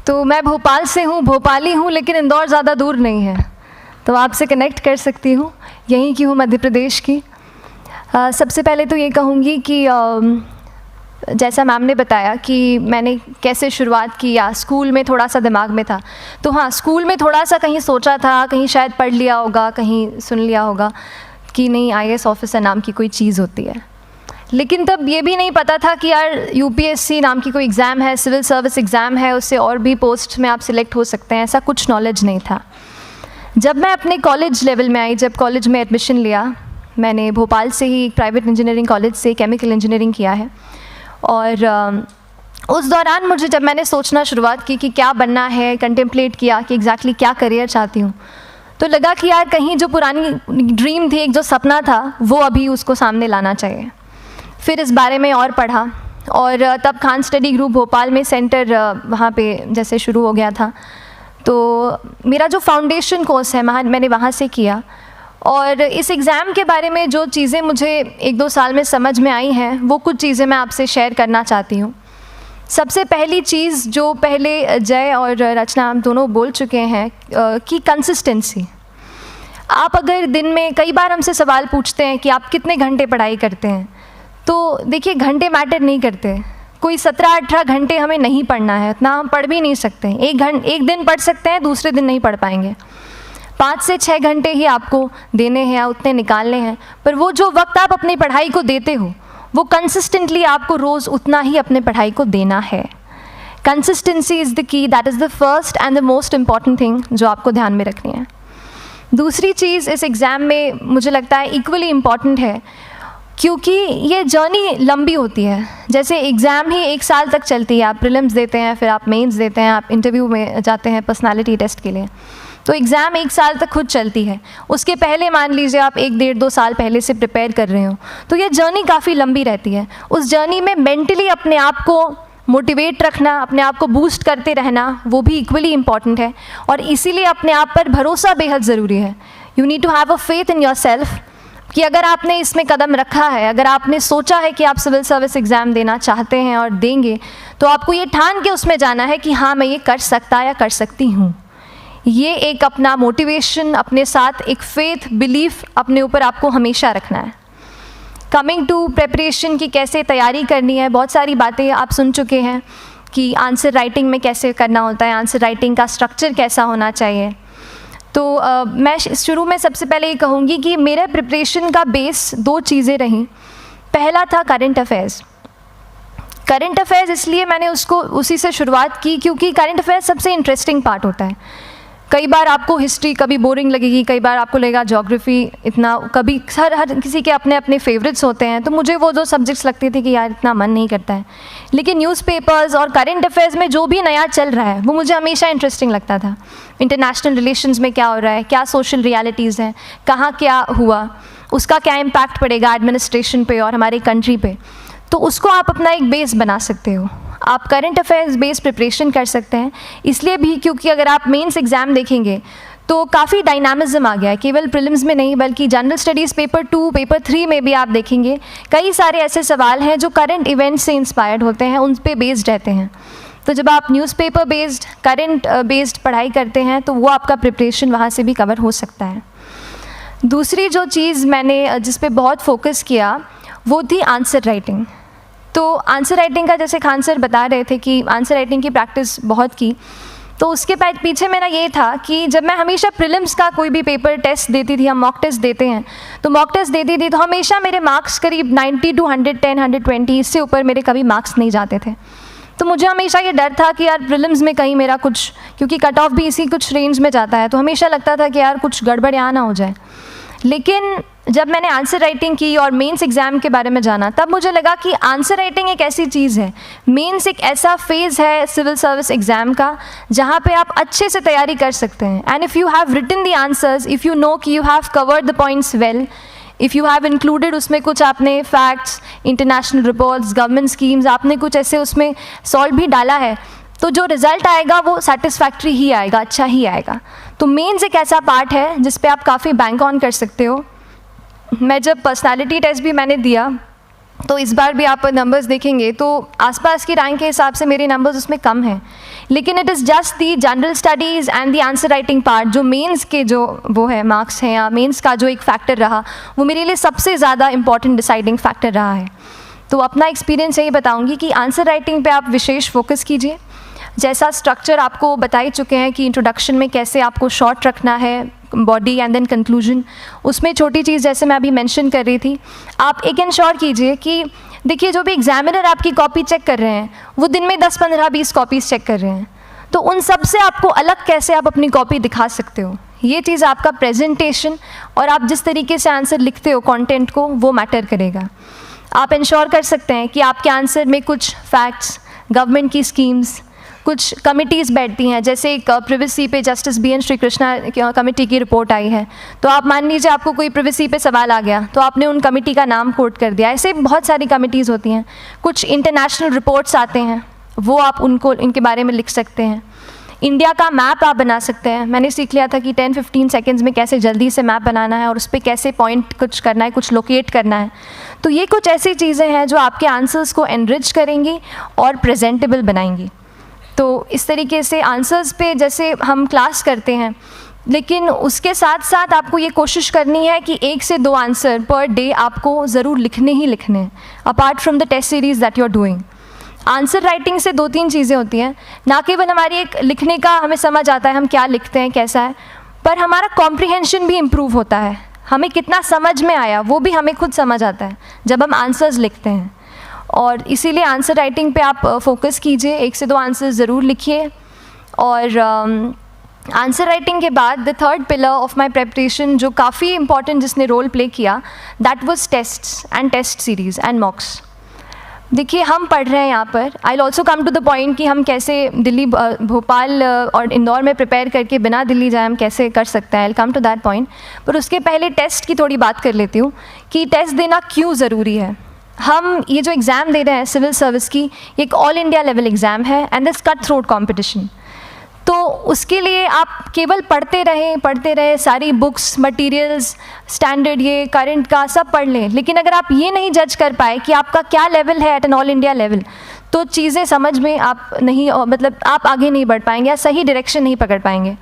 तो मैं भोपाल से हूँ, भोपाली हूँ, लेकिन इंदौर ज़्यादा दूर नहीं है, तो आपसे कनेक्ट कर सकती हूँ। यहीं की हूँ, मध्य प्रदेश की। सबसे पहले तो ये कहूँगी कि जैसा मैम ने बताया कि मैंने कैसे शुरुआत की, या स्कूल में थोड़ा सा दिमाग में था, तो हाँ, स्कूल में थोड़ा सा कहीं सोचा था, कहीं शायद पढ़ लिया होगा, कहीं सुन लिया होगा कि नहीं IAS ऑफिसर नाम की कोई चीज़ होती है। लेकिन तब ये भी नहीं पता था कि यार UPSC नाम की कोई एग्ज़ाम है, सिविल सर्विस एग्ज़ाम है, उससे और भी पोस्ट में आप सिलेक्ट हो सकते हैं, ऐसा कुछ नॉलेज नहीं था। जब मैं अपने कॉलेज लेवल में आई, जब कॉलेज में एडमिशन लिया, मैंने भोपाल से ही प्राइवेट इंजीनियरिंग कॉलेज से केमिकल इंजीनियरिंग किया है, और उस दौरान मुझे जब मैंने सोचना शुरुआत की कि क्या बनना है, कंटेम्पलेट किया कि एग्जैक्टली क्या करियर चाहती हूँ, तो लगा कि यार कहीं जो पुरानी ड्रीम थी, एक जो सपना था, वो अभी उसको सामने लाना चाहिए। फिर इस बारे में और पढ़ा, और तब खान स्टडी ग्रुप भोपाल में सेंटर वहाँ पे जैसे शुरू हो गया था, तो मेरा जो फाउंडेशन कोर्स है मैंने वहाँ से किया। और इस एग्ज़ाम के बारे में जो चीज़ें मुझे 1-2 साल में समझ में आई हैं, वो कुछ चीज़ें मैं आपसे शेयर करना चाहती हूँ। सबसे पहली चीज़ जो पहले जय और रचना हम दोनों बोल चुके हैं कि कंसिस्टेंसी। आप अगर दिन में, कई बार हमसे सवाल पूछते हैं कि आप कितने घंटे पढ़ाई करते हैं, तो देखिए घंटे मैटर नहीं करते। कोई 17-18 घंटे हमें नहीं पढ़ना है, उतना हम पढ़ भी नहीं सकते। एक दिन पढ़ सकते हैं, दूसरे दिन नहीं पढ़ पाएंगे। 5 से 6 घंटे ही आपको देने हैं या उतने निकालने हैं, पर वो जो वक्त आप अपनी पढ़ाई को देते हो, वो कंसिस्टेंटली आपको रोज़ उतना ही अपने पढ़ाई को देना है। Consistency is the key, that is the first and the most important thing जो आपको ध्यान में रखनी है। दूसरी चीज़ इस एग्ज़ाम में मुझे लगता है इक्वली इम्पॉर्टेंट है, क्योंकि ये जर्नी लंबी होती है। जैसे एग्ज़ाम ही 1 साल तक चलती है, आप प्रीलिम्स देते हैं, फिर आप मेंस देते हैं, आप इंटरव्यू में जाते हैं पर्सनालिटी टेस्ट के लिए, तो एग्ज़ाम 1 साल तक खुद चलती है। उसके पहले मान लीजिए आप 1-1.5-2 साल पहले से प्रिपेयर कर रहे हो, तो ये जर्नी काफ़ी लंबी रहती है। उस जर्नी में मेंटली अपने आप को मोटिवेट रखना, अपने आप को बूस्ट करते रहना, वो भी इक्वली इम्पॉर्टेंट है, और इसीलिए अपने आप पर भरोसा बेहद ज़रूरी है। You need to have a faith in your self कि अगर आपने इसमें कदम रखा है, अगर आपने सोचा है कि आप सिविल सर्विस एग्ज़ाम देना चाहते हैं और देंगे, तो आपको ये ठान के उसमें जाना है कि हाँ, मैं ये कर सकता या कर सकती हूँ। ये एक अपना मोटिवेशन, अपने साथ एक फेथ, बिलीफ अपने ऊपर आपको हमेशा रखना है। कमिंग टू प्रेपरेशन की कैसे तैयारी करनी है, बहुत सारी बातें आप सुन चुके हैं कि आंसर राइटिंग में कैसे करना होता है, आंसर राइटिंग का स्ट्रक्चर कैसा होना चाहिए। तो मैं शुरू में सबसे पहले ये कहूँगी कि मेरे प्रिपरेशन का बेस 2 चीज़ें रहीं। पहला था करंट अफेयर्स। करंट अफेयर्स इसलिए मैंने उसको उसी से शुरुआत की क्योंकि करंट अफेयर्स सबसे इंटरेस्टिंग पार्ट होता है। कई बार आपको हिस्ट्री कभी बोरिंग लगेगी, कई बार आपको लगेगा ज्योग्राफी इतना, कभी हर किसी के अपने अपने फेवरेट्स होते हैं। तो मुझे वो 2 सब्जेक्ट्स लगते थे कि यार इतना मन नहीं करता है, लेकिन न्यूज़पेपर्स और करंट अफेयर्स में जो भी नया चल रहा है वो मुझे हमेशा इंटरेस्टिंग लगता था। इंटरनेशनल रिलेशंस में क्या हो रहा है, क्या सोशल रियलिटीज़ हैं, कहाँ क्या हुआ, उसका क्या इम्पैक्ट पड़ेगा एडमिनिस्ट्रेशन पे और हमारी कंट्री पे, तो उसको आप अपना एक बेस बना सकते हो। आप करंट अफेयर्स बेस्ड प्रिपरेशन कर सकते हैं, इसलिए भी क्योंकि अगर आप मेंस एग्ज़ाम देखेंगे तो काफ़ी डायनामिज्म आ गया है, केवल प्रीलिम्स में नहीं बल्कि जनरल स्टडीज़ पेपर 2, पेपर 3 में भी आप देखेंगे कई सारे ऐसे सवाल हैं जो करंट इवेंट्स से इंस्पायर्ड होते हैं, उन पे बेस्ड रहते हैं। तो जब आप न्यूज़पेपर बेस्ड, करंट बेस्ड पढ़ाई करते हैं तो वो आपका प्रिपरेशन वहाँ से भी कवर हो सकता है। दूसरी जो चीज़ मैंने जिस पे बहुत फोकस किया वो थी आंसर राइटिंग। तो आंसर राइटिंग का जैसे खान सर बता रहे थे कि आंसर राइटिंग की प्रैक्टिस बहुत की, तो उसके पीछे मेरा ये था कि जब मैं हमेशा प्रीलिम्स का कोई भी पेपर टेस्ट देती थी, हम मॉक टेस्ट देते हैं, तो मॉक टेस्ट देती थी तो हमेशा मेरे मार्क्स करीब 90 to 110, 120, इससे ऊपर मेरे कभी मार्क्स नहीं जाते थे। तो मुझे हमेशा ये डर था कि यार प्रीलिम्स में कहीं मेरा कुछ, क्योंकि कट ऑफ भी इसी कुछ रेंज में जाता है, तो हमेशा लगता था कि यार कुछ गड़बड़ यहाँ ना हो जाए। लेकिन जब मैंने आंसर राइटिंग की और मेंस एग्ज़ाम के बारे में जाना, तब मुझे लगा कि आंसर राइटिंग एक ऐसी चीज़ है, मेंस एक ऐसा फेज़ है सिविल सर्विस एग्ज़ाम का जहाँ पे आप अच्छे से तैयारी कर सकते हैं। And if you have written the answers, if you know कि you have covered the points well, if you have included उसमें कुछ आपने facts, international reports, government schemes, आपने कुछ ऐसे उसमें सॉल्व भी डाला है, तो जो रिज़ल्ट आएगा वो सेटिस्फैक्ट्री ही आएगा, अच्छा ही आएगा। तो मेंस एक ऐसा पार्ट है जिस पे आप काफ़ी बैंक ऑन कर सकते हो। मैं जब पर्सनालिटी टेस्ट भी मैंने दिया तो इस बार भी आप नंबर्स देखेंगे तो आसपास की रैंक के हिसाब से मेरे नंबर्स उसमें कम हैं, लेकिन it is just the general studies and the answer writing part, जो मेंस के जो वो है मार्क्स हैं या मेंस का जो एक फैक्टर रहा, वो मेरे लिए सबसे ज़्यादा इंपॉर्टेंट डिसाइडिंग फैक्टर रहा है। तो अपना एक्सपीरियंस यही बताऊंगी कि आंसर राइटिंग पे आप विशेष फोकस कीजिए। जैसा स्ट्रक्चर आपको बता ही चुके हैं कि इंट्रोडक्शन में कैसे आपको शॉर्ट रखना है, बॉडी एंड देन कंक्लूजन, उसमें छोटी चीज़ जैसे मैं अभी मेंशन कर रही थी, आप एक इंश्योर कीजिए कि देखिए जो भी एग्जामिनर आपकी कॉपी चेक कर रहे हैं वो दिन में 10, 15, 20 कॉपीज़ चेक कर रहे हैं, तो उन सब से आपको अलग कैसे आप अपनी कॉपी दिखा सकते हो, ये चीज़ आपका प्रेजेंटेशन और आप जिस तरीके से आंसर लिखते हो कंटेंट को, वो मैटर करेगा। आप इंश्योर कर सकते हैं कि आपके आंसर में कुछ फैक्ट्स, गवर्नमेंट की स्कीम्स, कुछ कमिटीज़ बैठती हैं, जैसे एक प्रिवेसी पे justice BN Shri Krishna committee की रिपोर्ट आई है, तो आप मान लीजिए आपको कोई प्रिवेसी पे सवाल आ गया तो आपने उन कमेटी का नाम कोट कर दिया। ऐसे बहुत सारी कमिटीज़ होती हैं। कुछ इंटरनेशनल रिपोर्ट्स आते हैं, वो आप इनके बारे में लिख सकते हैं। इंडिया का मैप आप बना सकते हैं। मैंने सीख लिया था कि 10-15 सेकेंड्स में कैसे जल्दी से मैप बनाना है और उस पर कैसे पॉइंट कुछ करना है, कुछ लोकेट करना है। तो ये कुछ ऐसी चीज़ें हैं जो आपके आंसर्स को एनरिच करेंगी और प्रेजेंटेबल बनाएंगी। तो इस तरीके से आंसर्स पे जैसे हम क्लास करते हैं, लेकिन उसके साथ साथ आपको ये कोशिश करनी है कि 1 से 2 आंसर पर डे आपको ज़रूर लिखने ही लिखने हैं, apart from the test series that you are doing. Answer writing से 2-3 चीज़ें होती हैं, ना केवल हमारी एक लिखने का हमें समझ आता है हम क्या लिखते हैं कैसा है, पर हमारा कॉम्प्रिहेंशन भी इम्प्रूव होता है। हमें कितना समझ में आया वो भी हमें खुद समझ आता है जब हम आंसर्स लिखते हैं। और इसीलिए आंसर राइटिंग पे आप फोकस कीजिए, 1 से 2 आंसर ज़रूर लिखिए। और आंसर राइटिंग के बाद the third pillar of my preparation जो काफ़ी इंपॉर्टेंट जिसने रोल प्ले किया, that was tests and test series and mocks. देखिए हम पढ़ रहे हैं यहाँ पर, I will also come to the point कि हम कैसे दिल्ली, भोपाल और इंदौर में प्रिपेयर करके बिना दिल्ली जाए हम कैसे कर सकते हैं, I will come to that point. पर उसके पहले टेस्ट की थोड़ी बात कर लेती हूँ कि टेस्ट देना क्यों ज़रूरी है। हम ये जो एग्ज़ाम दे रहे हैं सिविल सर्विस की, ये एक ऑल इंडिया लेवल एग्ज़ाम है and this cut throat competition. तो उसके लिए आप केवल पढ़ते रहें, सारी बुक्स, मटेरियल्स, स्टैंडर्ड ये करंट का सब पढ़ लें, लेकिन अगर आप ये नहीं जज कर पाए कि आपका क्या लेवल है at an all India level, तो चीज़ें समझ में आप नहीं, मतलब आप आगे नहीं बढ़ पाएंगे या सही डायरेक्शन नहीं पकड़ पाएंगे।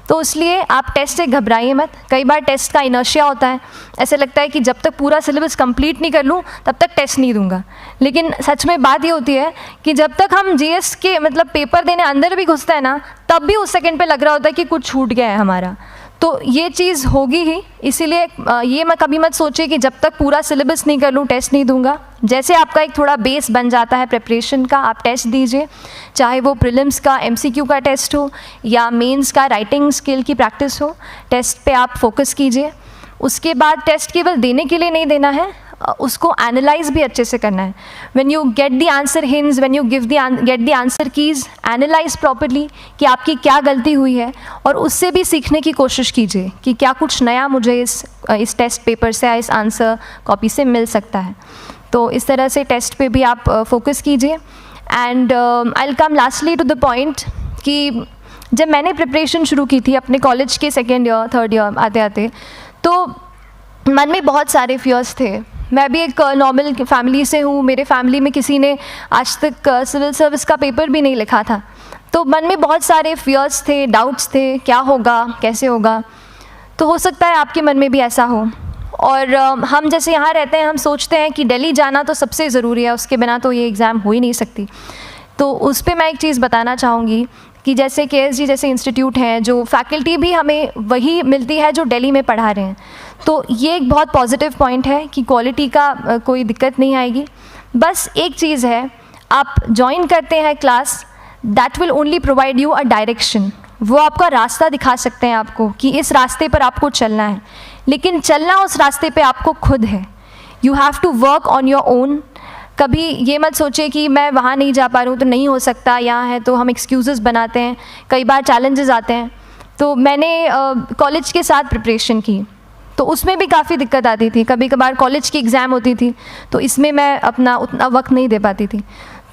तो इसलिए आप टेस्ट से घबराइए मत। कई बार टेस्ट का इनर्शिया होता है, ऐसे लगता है कि जब तक पूरा सिलेबस कंप्लीट नहीं कर लूँ तब तक टेस्ट नहीं दूंगा, लेकिन सच में बात ये होती है कि जब तक हम GS के मतलब पेपर देने अंदर भी घुसते हैं ना, तब भी उस सेकंड पे लग रहा होता है कि कुछ छूट गया है हमारा। तो ये चीज़ होगी ही, इसीलिए ये मैं कभी मत सोचिए कि जब तक पूरा सिलेबस नहीं कर लूँ टेस्ट नहीं दूंगा। जैसे आपका एक थोड़ा बेस बन जाता है प्रिपरेशन का, आप टेस्ट दीजिए, चाहे वो प्रीलिम्स का MCQ का टेस्ट हो या मेंस का राइटिंग स्किल की प्रैक्टिस हो, टेस्ट पे आप फोकस कीजिए। उसके बाद टेस्ट केवल देने के लिए नहीं देना है, उसको एनालाइज भी अच्छे से करना है। When you get the answer hints, when you get the answer keys, analyse properly कि आपकी क्या गलती हुई है और उससे भी सीखने की कोशिश कीजिए कि क्या कुछ नया मुझे इस टेस्ट पेपर से या इस आंसर कॉपी से मिल सकता है। तो इस तरह से टेस्ट पे भी आप फोकस कीजिए। And I will come lastly to the point कि जब मैंने प्रिपरेशन शुरू की थी अपने कॉलेज के 2nd ईयर 3rd ईयर आते आते, तो मन में बहुत सारे फियर्स थे। मैं भी एक नॉर्मल फैमिली से हूँ, मेरे फैमिली में किसी ने आज तक सिविल सर्विस का पेपर भी नहीं लिखा था, तो मन में बहुत सारे फियर्स थे, डाउट्स थे, क्या होगा, कैसे होगा। तो हो सकता है आपके मन में भी ऐसा हो। और हम जैसे यहाँ रहते हैं, हम सोचते हैं कि दिल्ली जाना तो सबसे ज़रूरी है, उसके बिना तो ये एग्ज़ाम हो ही नहीं सकती। तो उस पर मैं एक चीज़ बताना चाहूँगी कि जैसे KSG जैसे इंस्टीट्यूट हैं, जो फैकल्टी भी हमें वही मिलती है जो दिल्ली में पढ़ा रहे हैं, तो ये एक बहुत पॉजिटिव पॉइंट है कि क्वालिटी का कोई दिक्कत नहीं आएगी। बस एक चीज़ है, आप ज्वाइन करते हैं class, that will only provide you a direction. वो आपका रास्ता दिखा सकते हैं आपको कि इस रास्ते पर आपको चलना है, लेकिन चलना उस रास्ते पे आपको खुद है। You have to work on your own. कभी ये मत सोचिए कि मैं वहाँ नहीं जा पा रहा हूँ तो नहीं हो सकता, यहाँ है, तो हम एक्सक्यूज़ेस बनाते हैं, कई बार चैलेंजेस आते हैं। तो मैंने कॉलेज के साथ प्रिपरेशन की, तो उसमें भी काफ़ी दिक्कत आती थी। कभी कभार कॉलेज की एग्ज़ाम होती थी तो इसमें मैं अपना उतना वक्त नहीं दे पाती थी।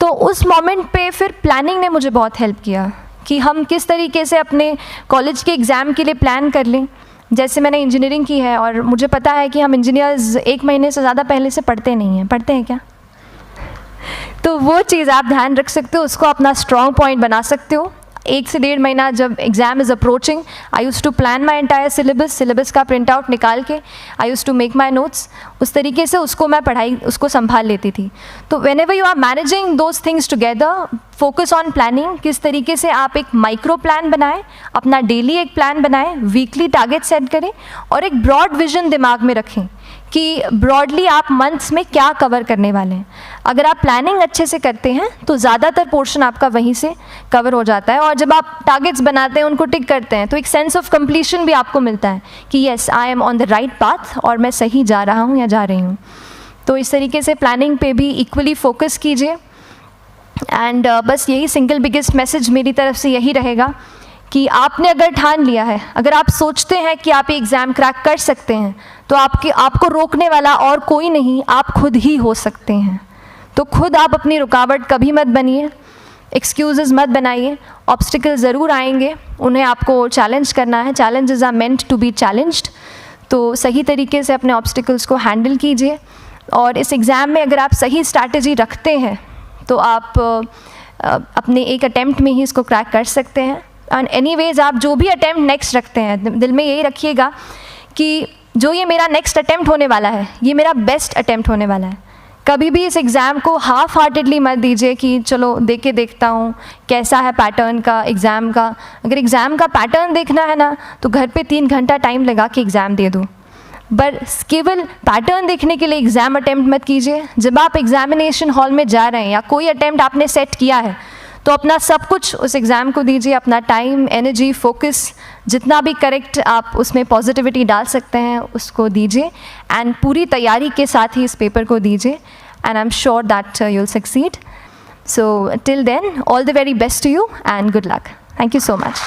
तो उस मोमेंट पे फिर प्लानिंग ने मुझे बहुत हेल्प किया कि हम किस तरीके से अपने कॉलेज के एग्ज़ाम के लिए प्लान कर लें। जैसे मैंने इंजीनियरिंग की है और मुझे पता है कि हम इंजीनियर्स 1 महीने से ज़्यादा पहले से पढ़ते नहीं हैं। पढ़ते हैं क्या? तो वो चीज़ आप ध्यान रख सकते हो, उसको अपना स्ट्रॉन्ग पॉइंट बना सकते हो। 1 से 1.5 महीना जब exam is approaching, I use to plan my entire syllabus का प्रिंट आउट निकाल के I use to make my notes, उस तरीके से उसको मैं उसको संभाल लेती थी। तो whenever you are managing those things together, focus on planning, किस तरीके से आप एक माइक्रो प्लान बनाएं, अपना डेली एक प्लान बनाएं, वीकली टारगेट सेट करें और एक ब्रॉड विजन दिमाग में रखें कि ब्रॉडली आप मंथ्स में क्या कवर करने वाले हैं। अगर आप प्लानिंग अच्छे से करते हैं तो ज़्यादातर पोर्शन आपका वहीं से कवर हो जाता है, और जब आप टारगेट्स बनाते हैं, उनको टिक करते हैं, तो एक सेंस ऑफ कंप्लीशन भी आपको मिलता है कि yes I am on the right path और मैं सही जा रहा हूँ या जा रही हूँ। तो इस तरीके से प्लानिंग पे भी इक्वली फोकस कीजिए। एंड बस यही सिंगल बिगेस्ट मैसेज मेरी तरफ से यही रहेगा कि आपने अगर ठान लिया है, अगर आप सोचते हैं कि आप एग्ज़ाम क्रैक कर सकते हैं, तो आपको रोकने वाला और कोई नहीं, आप खुद ही हो सकते हैं। तो खुद आप अपनी रुकावट कभी मत बनिए, एक्सक्यूज़ेस मत बनाइए। ऑब्स्टिकल ज़रूर आएंगे, उन्हें आपको चैलेंज करना है। Challenges are meant to be challenged. तो सही तरीके से अपने ऑब्स्टिकल्स को हैंडल कीजिए, और इस एग्ज़ाम में अगर आप सही स्ट्रैटेजी रखते हैं तो आप अपने एक अटैम्प्ट में ही इसको क्रैक कर सकते हैं। एंड एनीवेज आप जो भी अटैम्प्ट नेक्स्ट रखते हैं, दिल में यही रखिएगा कि जो ये मेरा नेक्स्ट अटैम्प्ट होने वाला है, ये मेरा बेस्ट अटैम्प्ट होने वाला है। कभी भी इस एग्ज़ाम को हाफ हार्टेडली मत दीजिए कि चलो दे के देखता हूँ कैसा है पैटर्न का एग्ज़ाम का। अगर एग्ज़ाम का पैटर्न देखना है ना, तो घर पे 3 घंटा टाइम लगा के एग्ज़ाम दे दो, बस केवल पैटर्न देखने के लिए एग्ज़ाम अटैम्प्ट मत कीजिए। जब आप एग्जामिनेशन हॉल में जा रहे हैं या कोई अटैम्प्ट आपने सेट किया है, तो अपना सब कुछ उस एग्ज़ाम को दीजिए, अपना टाइम, एनर्जी, फोकस, जितना भी करेक्ट आप उसमें पॉजिटिविटी डाल सकते हैं उसको दीजिए, एंड पूरी तैयारी के साथ ही इस पेपर को दीजिए, and I am sure that you will succeed. So till then, all the very best to you and good luck. Thank you so much.